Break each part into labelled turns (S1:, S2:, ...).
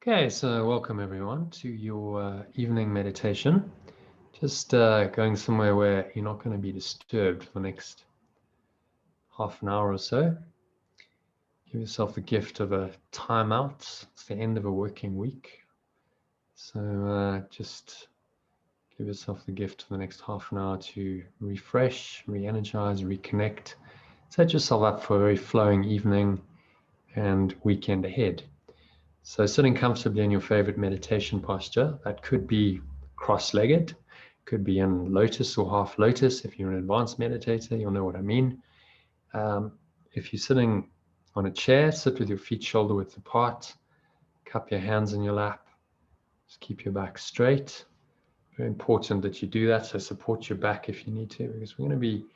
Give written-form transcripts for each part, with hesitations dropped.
S1: Okay, so welcome everyone to your evening meditation. Just going somewhere where you're not going to be disturbed for the next half an hour or so. Give yourself the gift of a timeout. It's the end of a working week. So just give yourself the gift of the next half an hour to refresh, re-energize, reconnect. Set yourself up for a very flowing evening and weekend ahead. So sitting comfortably in your favorite meditation posture, that could be cross-legged, could be in lotus or half lotus. If you're an advanced meditator, you'll know what I mean. If you're sitting on a chair, sit with your feet shoulder width apart, cup your hands in your lap, just keep your back straight. Very important that you do that, so support your back if you need to, because we're going to be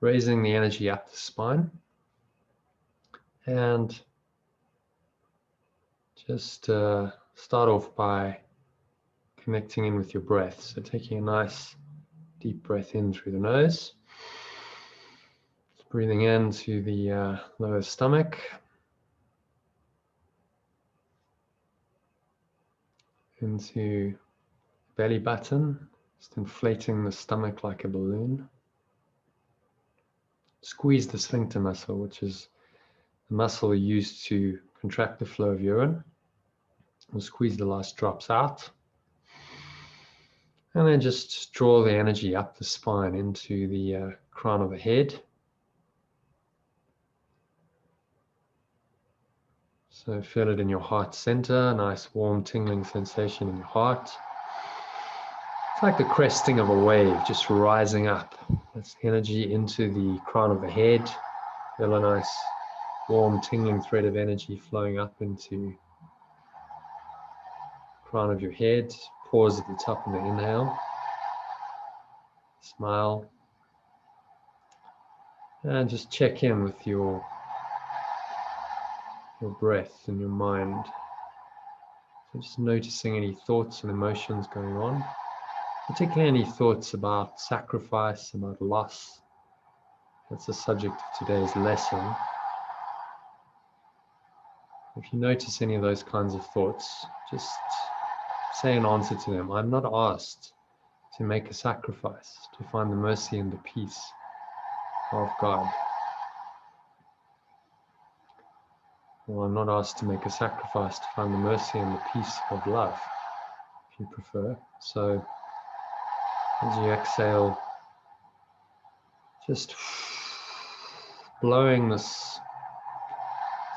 S1: raising the energy up the spine. And just start off by connecting in with your breath. So taking a nice deep breath in through the nose. Breathing into the lower stomach. Into belly button. Just inflating the stomach like a balloon. Squeeze the sphincter muscle, which is the muscle used to contract the flow of urine. We'll squeeze the last drops out. And then just draw the energy up the spine into the crown of the head. So feel it in your heart center, nice warm tingling sensation in your heart. It's like the cresting of a wave, just rising up. That's energy into the crown of the head. Feel a nice warm tingling thread of energy flowing up into the crown of your head. Pause at the top of the inhale. Smile. And just check in with your breath and your mind. So just noticing any thoughts and emotions going on, particularly any thoughts about sacrifice, about loss. That's the subject of today's lesson. If you notice any of those kinds of thoughts, just say an answer to them. I'm not asked to make a sacrifice, to find the mercy and the peace of God. Well, I'm not asked to make a sacrifice to find the mercy and the peace of love, if you prefer. So as you exhale, just blowing this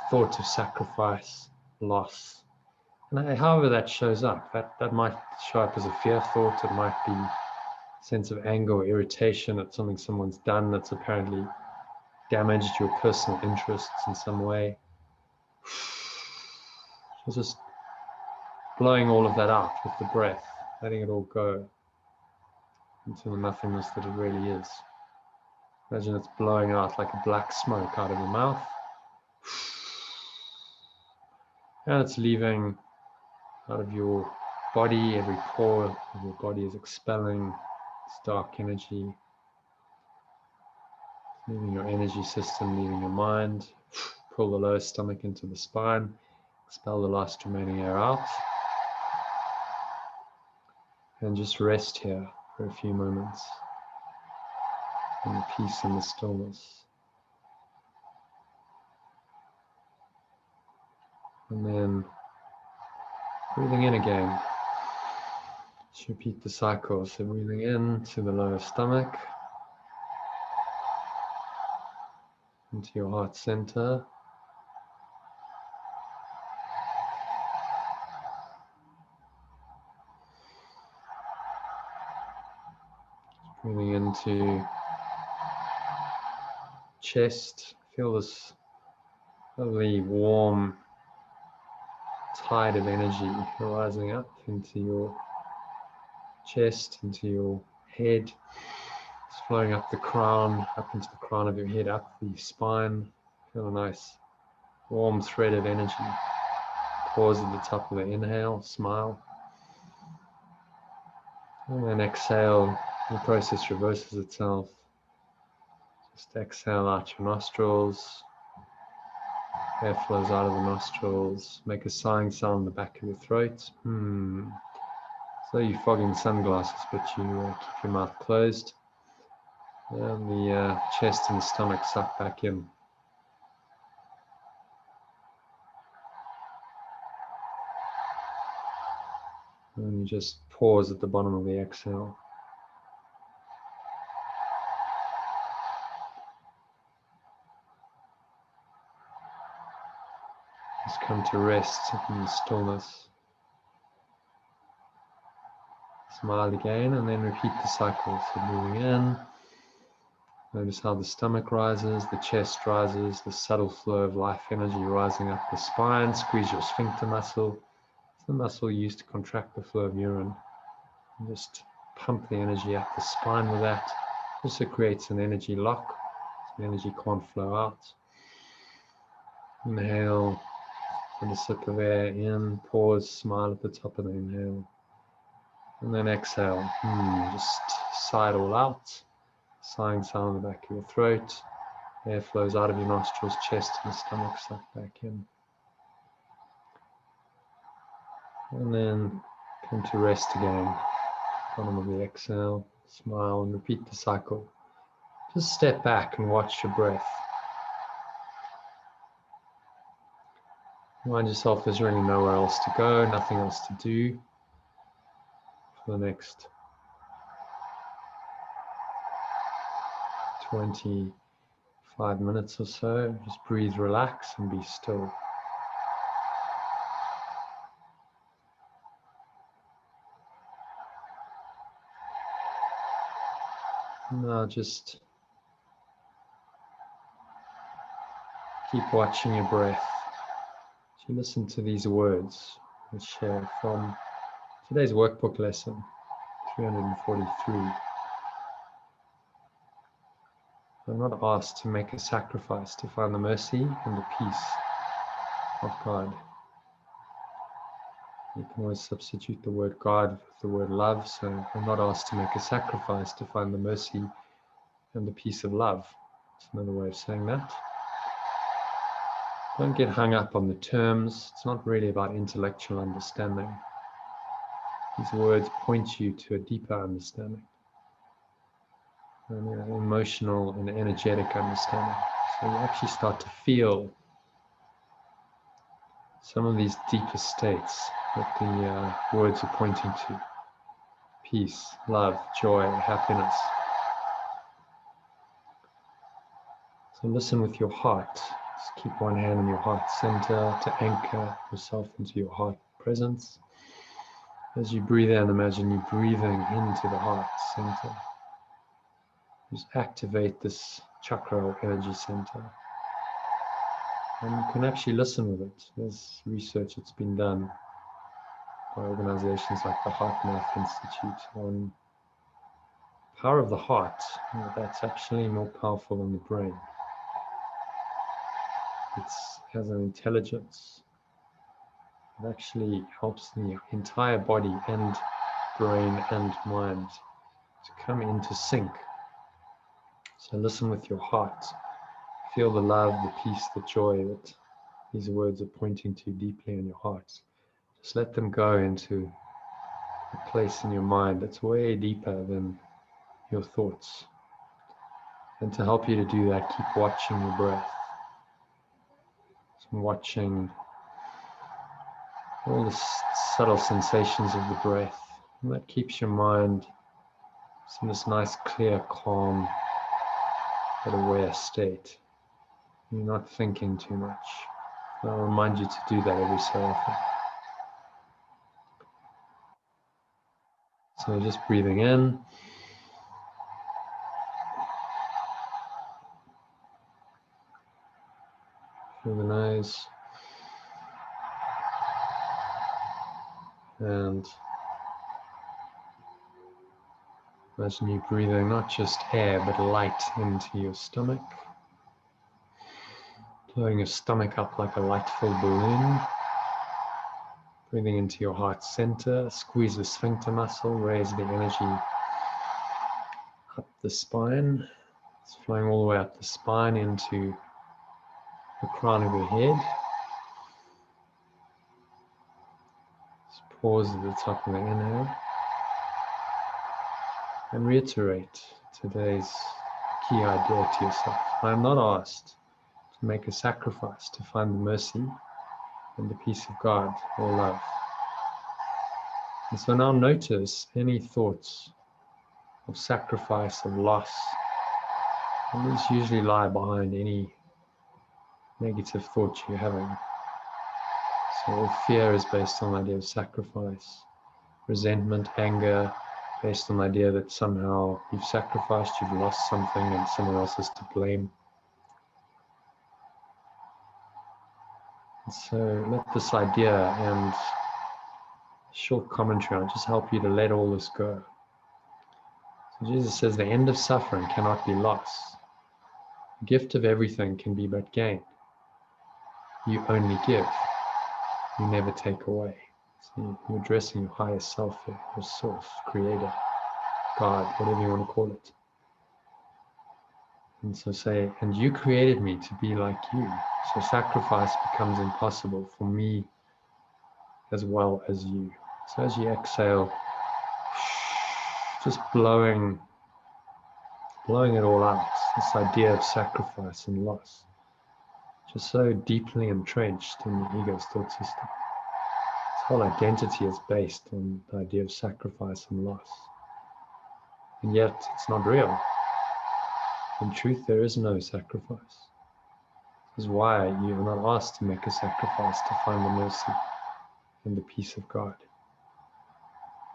S1: thought of sacrifice, loss, and however that shows up. That might show up as a fear thought. It might be a sense of anger or irritation at something someone's done that's apparently damaged your personal interests in some way. So just blowing all of that out with the breath, letting it all go into the nothingness that it really is. Imagine it's blowing out like a black smoke out of your mouth. And it's leaving out of your body. Every pore of your body is expelling this dark energy. Leaving your energy system, leaving your mind. Pull the lower stomach into the spine. Expel the last remaining air out. And just rest here for a few moments in the peace and the stillness. And then breathing in again. Just repeat the cycle. So breathing in to the lower stomach, into your heart center. Breathing into chest. Feel this lovely warm tide of energy rising up into your chest, into your head. It's flowing up the crown, up into the crown of your head, up the spine. Feel a nice warm thread of energy. Pause at the top of the inhale, smile. And then exhale, the process reverses itself. Just exhale out your nostrils. Air flows out of the nostrils. Make a sighing sound in the back of your throat. So you're fogging sunglasses, but you keep your mouth closed. And the chest and the stomach suck back in. And you just pause at the bottom of the exhale. Just come to rest in stillness. Smile again and then repeat the cycle. So moving in, notice how the stomach rises, the chest rises, the subtle flow of life energy rising up the spine. Squeeze your sphincter muscle. It's the muscle used to contract the flow of urine. And just pump the energy up the spine with that. Also creates an energy lock, so the energy can't flow out. Inhale, and a sip of air in, pause, smile at the top of the inhale. And then exhale, just sigh it all out. Sighing sound in the back of your throat. Air flows out of your nostrils, chest and stomach suck back in. And then come to rest again. Bottom of the exhale, smile and repeat the cycle. Just step back and watch your breath. Remind yourself there's really nowhere else to go, nothing else to do for the next 25 minutes or so. Just breathe, relax, and be still. Now just keep watching your breath. As you listen to these words, which share from today's workbook lesson 343. I'm not asked to make a sacrifice to find the mercy and the peace of God. You can always substitute the word God with the word love, so I'm not asked to make a sacrifice to find the mercy and the peace of love. That's another way of saying that. Don't get hung up on the terms. It's not really about intellectual understanding. These words point you to a deeper understanding, an emotional and energetic understanding. So you actually start to feel some of these deeper states that the words are pointing to. Peace, love, joy, happiness. So listen with your heart. Just keep one hand in your heart center to anchor yourself into your heart presence. As you breathe in, imagine you breathing into the heart center. Just activate this chakra or energy center. And you can actually listen with it. There's research that's been done by organizations like the Heart Math Institute on the power of the heart. That's actually more powerful than the brain. It has an intelligence. It actually helps the entire body and brain and mind to come into sync. So listen with your heart. Feel the love, the peace, the joy that these words are pointing to deeply in your heart. Just let them go into a place in your mind that's way deeper than your thoughts. And to help you to do that, keep watching your breath. So watching all the subtle sensations of the breath. And that keeps your mind in this nice, clear, calm, but aware state. You're not thinking too much. I'll remind you to do that every so often. So just breathing in. Through the nose. And imagine you breathing not just air, but light into your stomach. Blowing your stomach up like a light-filled balloon. Breathing into your heart center. Squeeze the sphincter muscle. Raise the energy up the spine. It's flowing all the way up the spine into the crown of your head. Just pause at the top of the inhale and reiterate today's key idea to yourself. I am not asked to make a sacrifice to find the mercy and the peace of God or love. And so now notice any thoughts of sacrifice, of loss, and these usually lie behind any negative thoughts you're having. So all fear is based on the idea of sacrifice, resentment, anger, based on the idea that somehow you've sacrificed, you've lost something and someone else is to blame. And so let this idea and short commentary on it just help you to let all this go. So Jesus says the end of suffering cannot be loss. The gift of everything can be but gain. You only give, you never take away. So you're addressing your higher self here, your source, creator, God, whatever you want to call it. And so say, and you created me to be like you. So sacrifice becomes impossible for me as well as you. So as you exhale, just blowing it all out. This idea of sacrifice and loss, just so deeply entrenched in the ego's thought system. This whole identity is based on the idea of sacrifice and loss. And yet it's not real. In truth, there is no sacrifice. This is why you are not asked to make a sacrifice to find the mercy and the peace of God.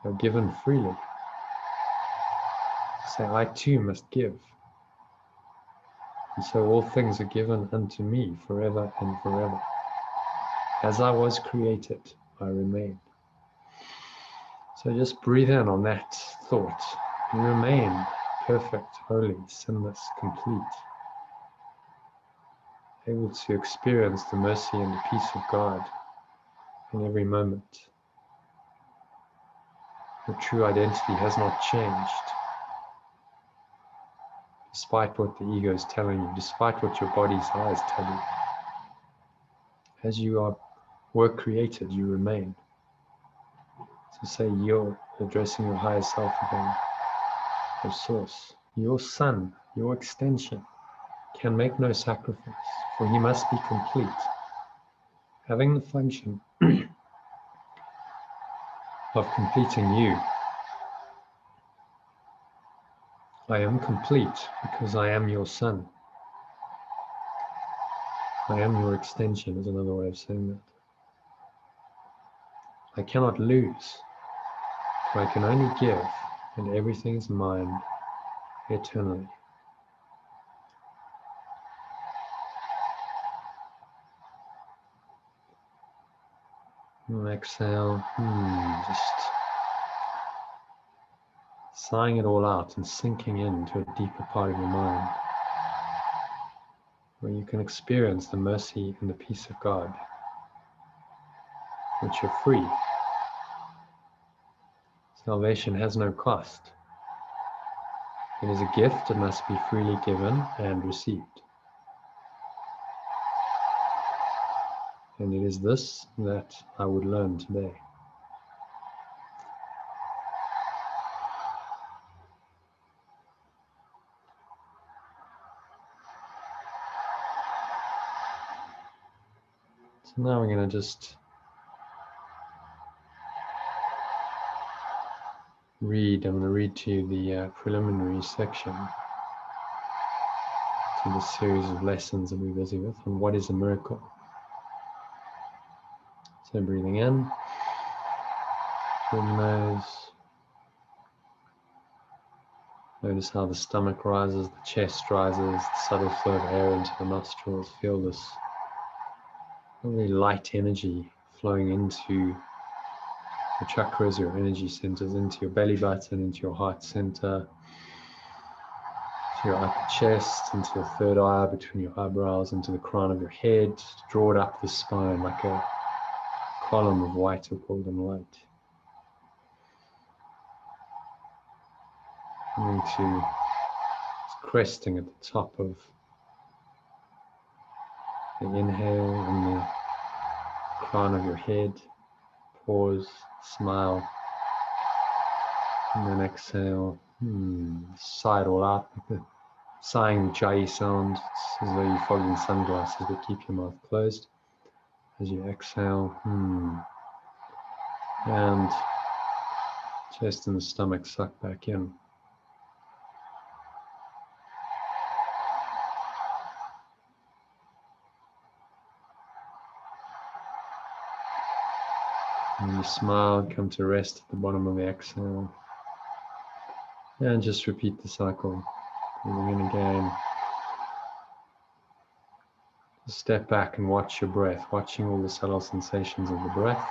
S1: You're given freely. Say, I too must give. And so all things are given unto me forever and forever. As I was created, I remain. So just breathe in on that thought. You remain perfect, holy, sinless, complete. Able to experience the mercy and the peace of God in every moment. Your true identity has not changed. Despite what the ego is telling you, despite what your body's eyes tell you. As you were created, you remain. So say you're addressing your higher self again, your source, your son, your extension, can make no sacrifice, for he must be complete, having the function of completing you. I am complete because I am your son. I am your extension is another way of saying that. I cannot lose, for I can only give, and everything is mine eternally. And exhale, just sighing it all out and sinking into a deeper part of your mind, where you can experience the mercy and the peace of God, which you're free. Salvation has no cost. It is a gift that must be freely given and received. And it is this that I would learn today. So now we're going to just I'm going to read to you the preliminary section to the series of lessons that we're busy with on what is a miracle. So breathing in through the nose. Notice how the stomach rises, the chest rises, the subtle flow of air into the nostrils. Feel this really light energy flowing into the chakras, your energy centers, into your belly button, into your heart center, to your upper chest, into your third eye, between your eyebrows, into the crown of your head. Draw it up the spine like a column of white or golden light. Coming to cresting at the top of The inhale in the crown of your head, pause, smile, and then exhale, sigh it all out with the sighing jai sound. It's as though you're fogging sunglasses that keep your mouth closed. As you exhale, and chest and the stomach suck back in. And you smile, come to rest at the bottom of the exhale. And just repeat the cycle. Breathing in again. Just step back and watch your breath, watching all the subtle sensations of the breath.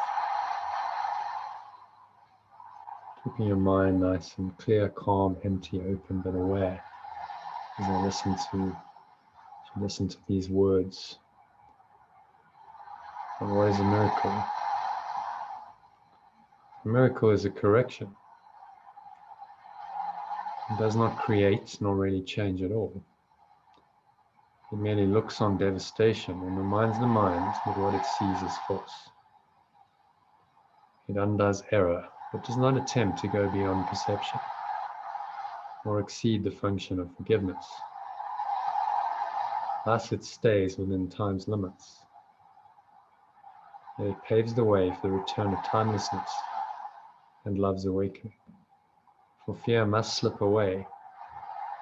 S1: Keeping your mind nice and clear, calm, empty, open, but aware as I listen to these words. And what is a miracle? A miracle is a correction. It does not create nor really change at all. It merely looks on devastation and reminds the mind that what it sees is false. It undoes error, but does not attempt to go beyond perception or exceed the function of forgiveness. Thus it stays within time's limits. It paves the way for the return of timelessness and love's awakening. For fear must slip away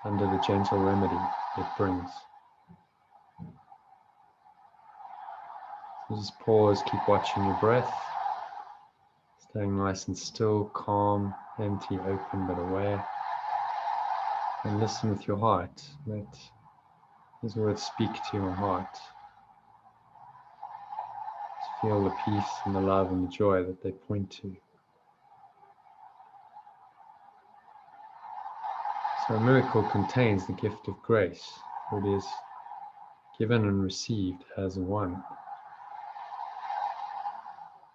S1: under the gentle remedy it brings. So just pause, keep watching your breath, staying nice and still, calm, empty, open, but aware. And listen with your heart. Let these words speak to your heart. Just feel the peace and the love and the joy that they point to. So a miracle contains the gift of grace. It is given and received as one.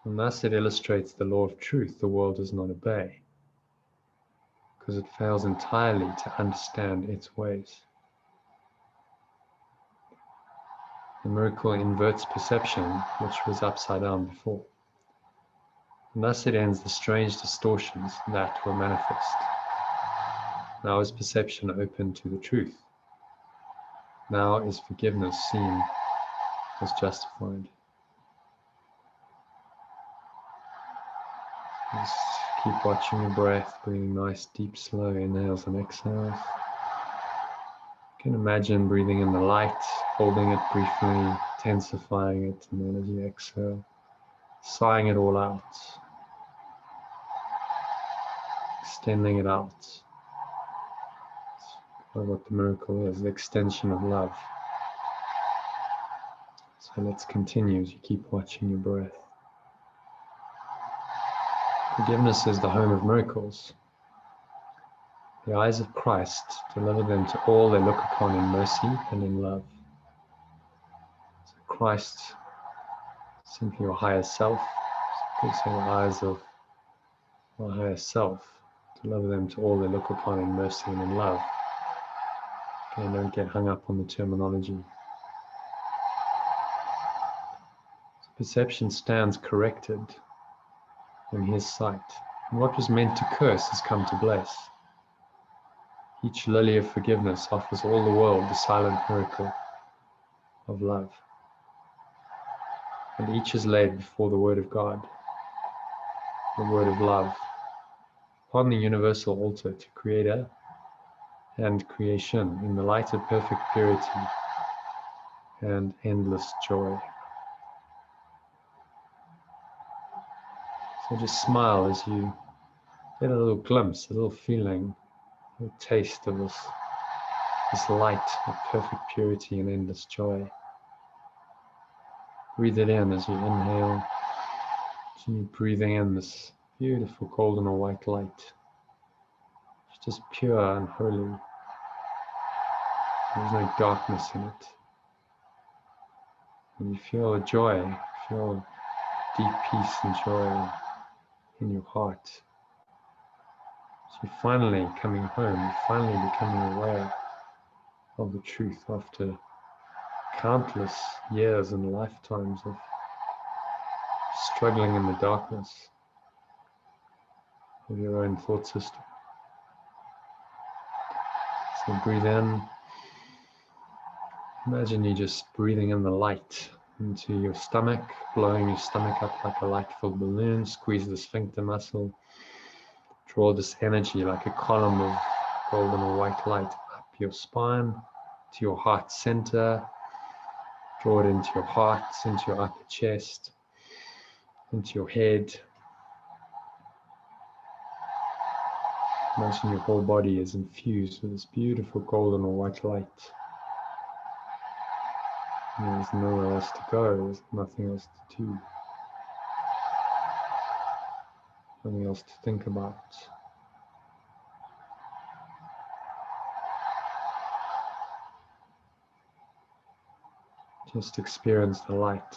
S1: And thus it illustrates the law of truth the world does not obey, because it fails entirely to understand its ways. The miracle inverts perception, which was upside down before. And thus it ends the strange distortions that were manifest. Now is perception open to the truth. Now is forgiveness seen as justified. Just keep watching your breath, breathing nice, deep, slow inhales and exhales. You can imagine breathing in the light, holding it briefly, intensifying it, and then as you exhale, sighing it all out, extending it out. That's what the miracle is, the extension of love. So let's continue as you keep watching your breath. Forgiveness is the home of miracles. The eyes of Christ deliver them to all they look upon in mercy and in love. So Christ, simply your higher self, gives them the eyes of our higher self, deliver them to all they look upon in mercy and in love. Okay, don't get hung up on the terminology. So perception stands corrected in his sight, and what was meant to curse has come to bless. Each lily of forgiveness offers all the world the silent miracle of love. And each is laid before the Word of God, the Word of love, upon the universal altar to Creator and creation in the light of perfect purity and endless joy. So just smile as you get a little glimpse, a little feeling, a little taste of this light of perfect purity and endless joy. Breathe it in as you inhale. Continue breathing in this beautiful golden or white light. It's just pure and holy. There's no darkness in it. And you feel a joy, feel deep peace and joy in your heart. So you're finally coming home, you're finally becoming aware of the truth after countless years and lifetimes of struggling in the darkness of your own thought system. So breathe in. Imagine you just breathing in the light into your stomach, blowing your stomach up like a light-filled balloon. Squeeze the sphincter muscle. Draw this energy like a column of golden or white light up your spine to your heart center. Draw it into your heart, into your upper chest, into your head. Imagine your whole body is infused with this beautiful golden or white light. And there's nowhere else to go, there's nothing else to do. Nothing else to think about. Just experience the light.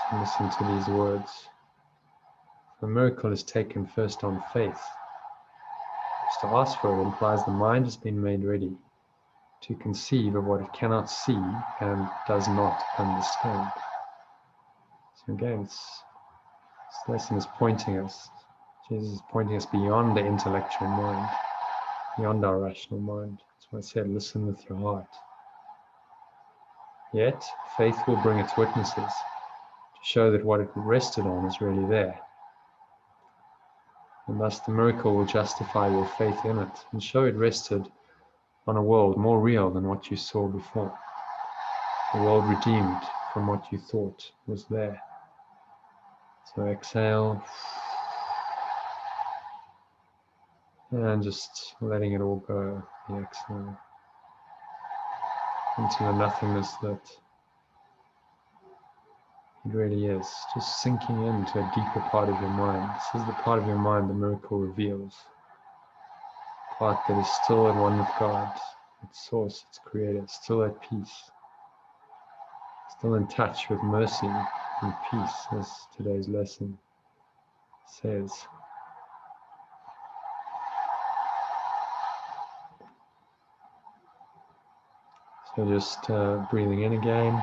S1: So listen to these words. A miracle is taken first on faith. Just to ask for it implies the mind has been made ready to conceive of what it cannot see and does not understand. So again, this lesson is pointing us, Jesus is pointing us beyond the intellectual mind, beyond our rational mind. That's why I said, listen with your heart. Yet, faith will bring its witnesses to show that what it rested on is really there. And thus the miracle will justify your faith in it and show it rested on a world more real than what you saw before. A world redeemed from what you thought was there. So exhale. And just letting it all go, the exhale. Into the nothingness that it really is. Just sinking into a deeper part of your mind. This is the part of your mind the miracle reveals. Part that is still at one with God, its source, its creator, still at peace. Still in touch with mercy and peace, as today's lesson says. So just breathing in again.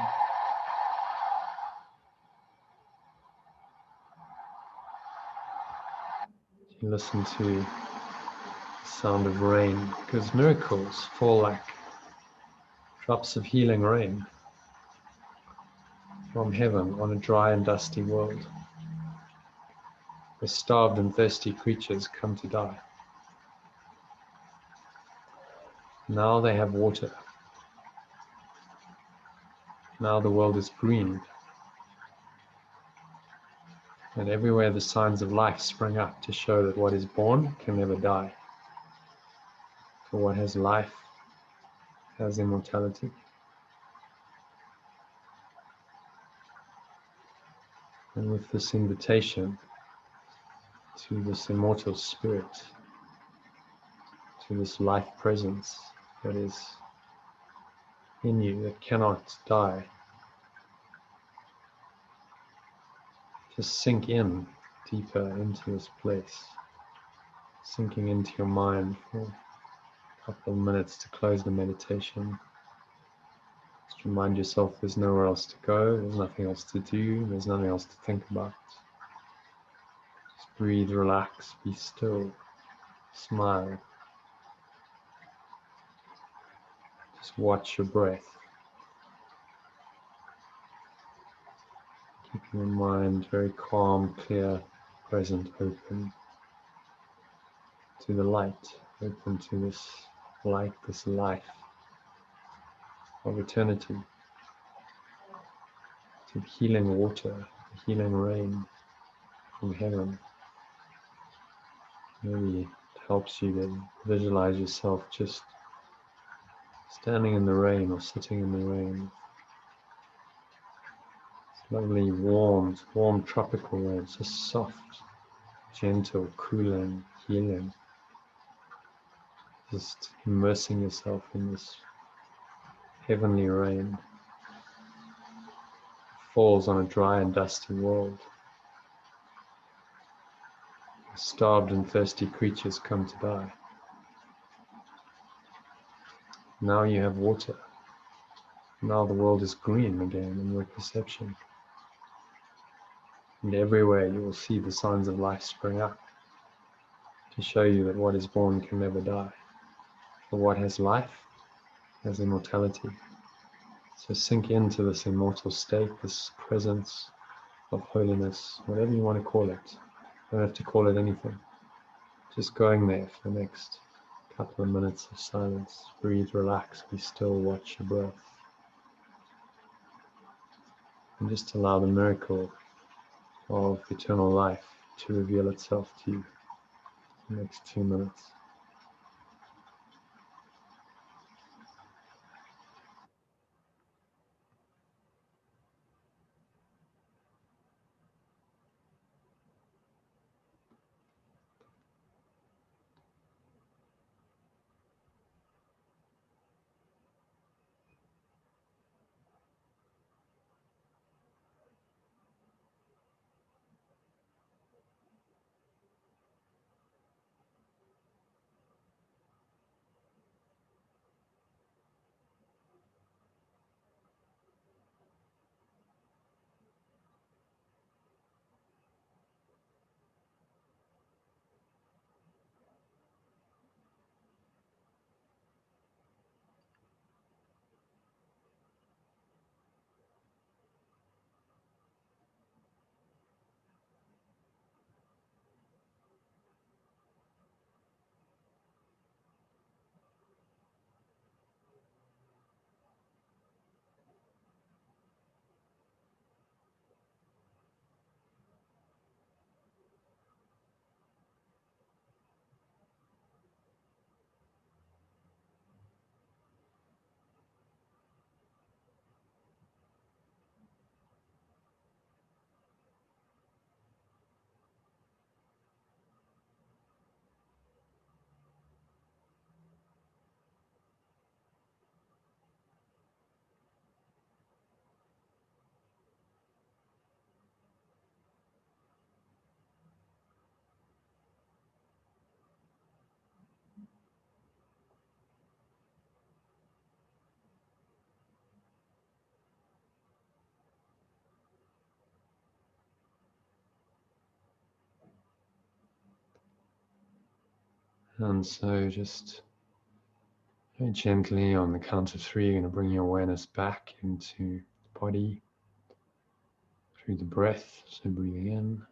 S1: You listen to the sound of rain, because miracles fall like drops of healing rain from heaven on a dry and dusty world, where starved and thirsty creatures come to die. Now they have water. Now the world is green. And everywhere the signs of life spring up to show that what is born can never die. For what has life has immortality. And with this invitation to this immortal spirit, to this life presence that is in you, that cannot die, just sink in deeper into this place, sinking into your mind for a couple of minutes to close the meditation. Just remind yourself there's nowhere else to go, there's nothing else to do, there's nothing else to think about. Just breathe, relax, be still, smile. Just watch your breath. Keeping your mind very calm, clear, present, open to the light, open to this light, this life of eternity, to the healing water, the healing rain from heaven. Maybe it helps you to visualize yourself just standing in the rain or sitting in the rain. It's lovely, warm tropical rain, so soft, gentle, cooling, healing. Just immersing yourself in this heavenly rain. It falls on a dry and dusty world. Starved and thirsty creatures come to die. Now you have water. Now the world is green again in your perception. And everywhere you will see the signs of life spring up to show you that what is born can never die. For what has life has immortality. So sink into this immortal state, this presence of holiness, whatever you want to call it. You don't have to call it anything. Just going there for the next couple of minutes of silence. Breathe, relax, be still, watch your breath. And just allow the miracle of eternal life to reveal itself to you for the next 2 minutes. And so just very gently on the count of 3, you're going to bring your awareness back into the body through the breath. So breathing in.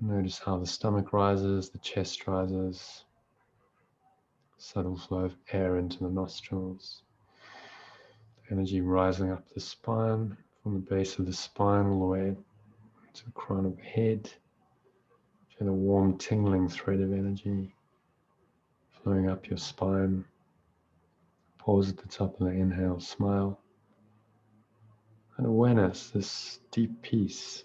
S1: Notice how the stomach rises, the chest rises, subtle flow of air into the nostrils, energy rising up the spine, from the base of the spine all the way to the crown of the head. Feel a warm tingling thread of energy flowing up your spine. Pause at the top of the inhale, smile. And awareness, this deep peace,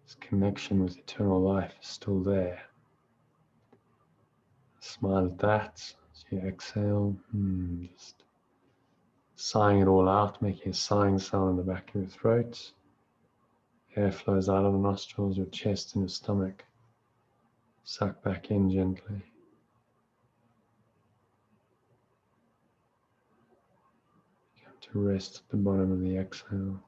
S1: this connection with eternal life is still there. Smile at that as you exhale, just sighing it all out, making a sighing sound in the back of your throat. Air flows out of the nostrils, your chest and your stomach. Suck back in gently. Come to rest at the bottom of the exhale.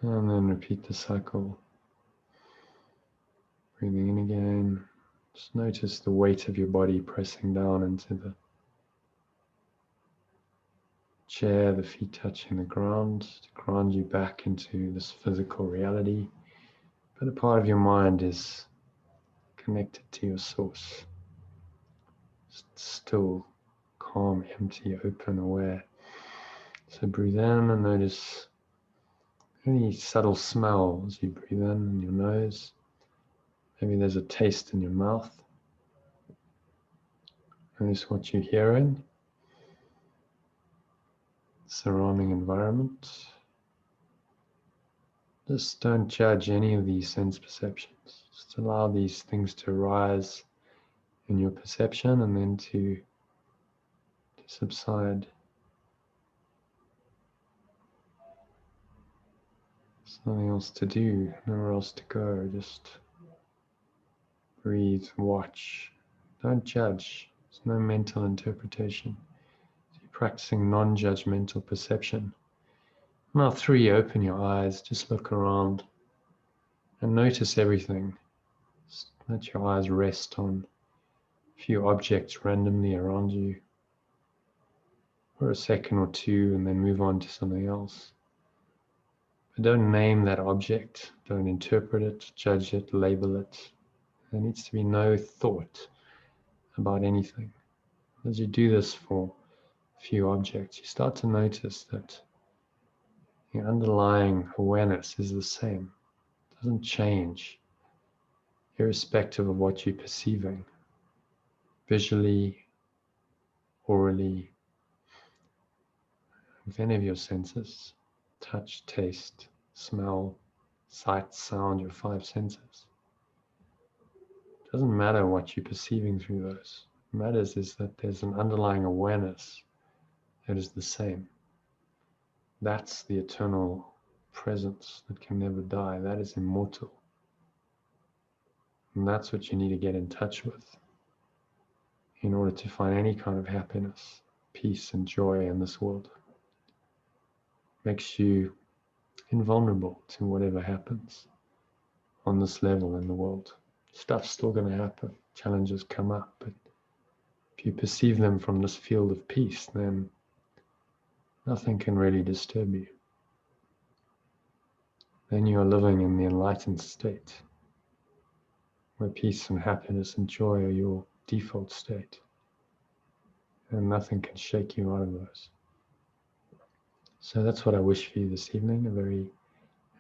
S1: And then repeat the cycle. Breathing in again. Just notice the weight of your body pressing down into the chair, the feet touching the ground to ground you back into this physical reality. But a part of your mind is connected to your source. Still, calm, empty, open, aware. So breathe in and notice any subtle smell as you breathe in your nose. Maybe there's a taste in your mouth. Notice what you're hearing. Surrounding environment. Just don't judge any of these sense perceptions. Just allow these things to arise in your perception and then to subside. There's nothing else to do, nowhere else to go. Just Breathe, watch. Don't judge. There's no mental interpretation. You're practicing non-judgmental perception. Now 3, open your eyes, just look around and notice everything. Just let your eyes rest on a few objects randomly around you for a second or 2 and then move on to something else. But don't name that object, don't interpret it, judge it, label it. There needs to be no thought about anything. As you do this for a few objects, you start to notice that the underlying awareness is the same. It doesn't change, irrespective of what you're perceiving, visually, orally, with any of your senses, touch, taste, smell, sight, sound, your 5 senses. It doesn't matter what you're perceiving through those. What matters is that there's an underlying awareness that is the same. That's the eternal presence that can never die. That is immortal. And that's what you need to get in touch with in order to find any kind of happiness, peace, and joy in this world. Makes you invulnerable to whatever happens on this level in the world. Stuff's still going to happen. Challenges come up. But if you perceive them from this field of peace, then nothing can really disturb you. Then you are living in the enlightened state, where peace and happiness and joy are your default state. And nothing can shake you out of those. So that's what I wish for you this evening, a very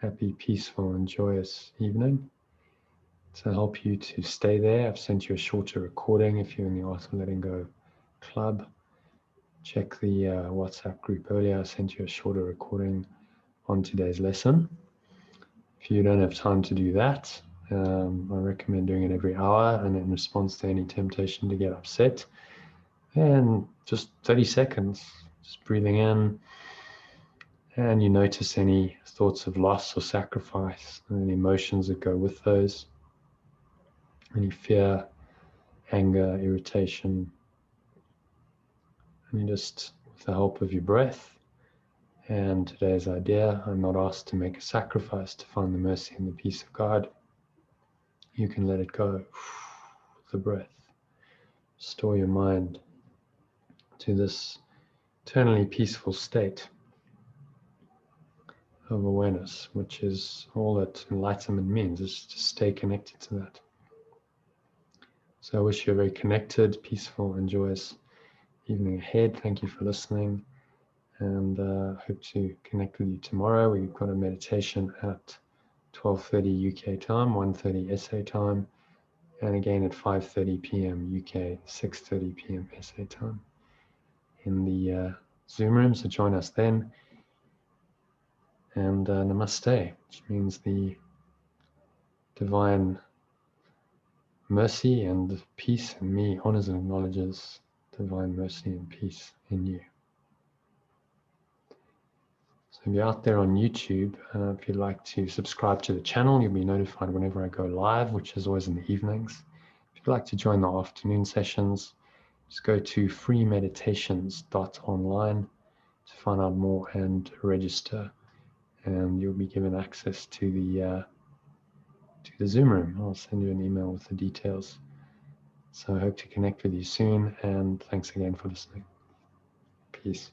S1: happy, peaceful, and joyous evening. To help you to stay there, I've sent you a shorter recording if you're in the Art of Letting Go club. Check the WhatsApp group earlier. I sent you a shorter recording on today's lesson. If you don't have time to do that, I recommend doing it every hour and in response to any temptation to get upset. And just 30 seconds, just breathing in, and you notice any thoughts of loss or sacrifice and any emotions that go with those. Any fear, anger, irritation. And you just, with the help of your breath and today's idea, I'm not asked to make a sacrifice to find the mercy and the peace of God. You can let it go with the breath. Store your mind to this eternally peaceful state of awareness, which is all that enlightenment means, is to stay connected to that. So I wish you a very connected, peaceful, and joyous evening ahead. Thank you for listening, and hope to connect with you tomorrow. We've got a meditation at 12:30 UK time, 1:30 SA time, and again at 5:30 p.m. UK, 6:30 p.m. SA time in the Zoom room, so join us then. And Namaste, which means the divine mercy and peace in me honors and acknowledges divine mercy and peace in you. So if you're out there on YouTube, if you'd like to subscribe to the channel, you'll be notified whenever I go live, which is always in the evenings. If you'd like to join the afternoon sessions, just go to freemeditations.online to find out more and register, and you'll be given access to the Zoom room. I'll send you an email with the details. So I hope to connect with you soon, and thanks again for listening. Peace.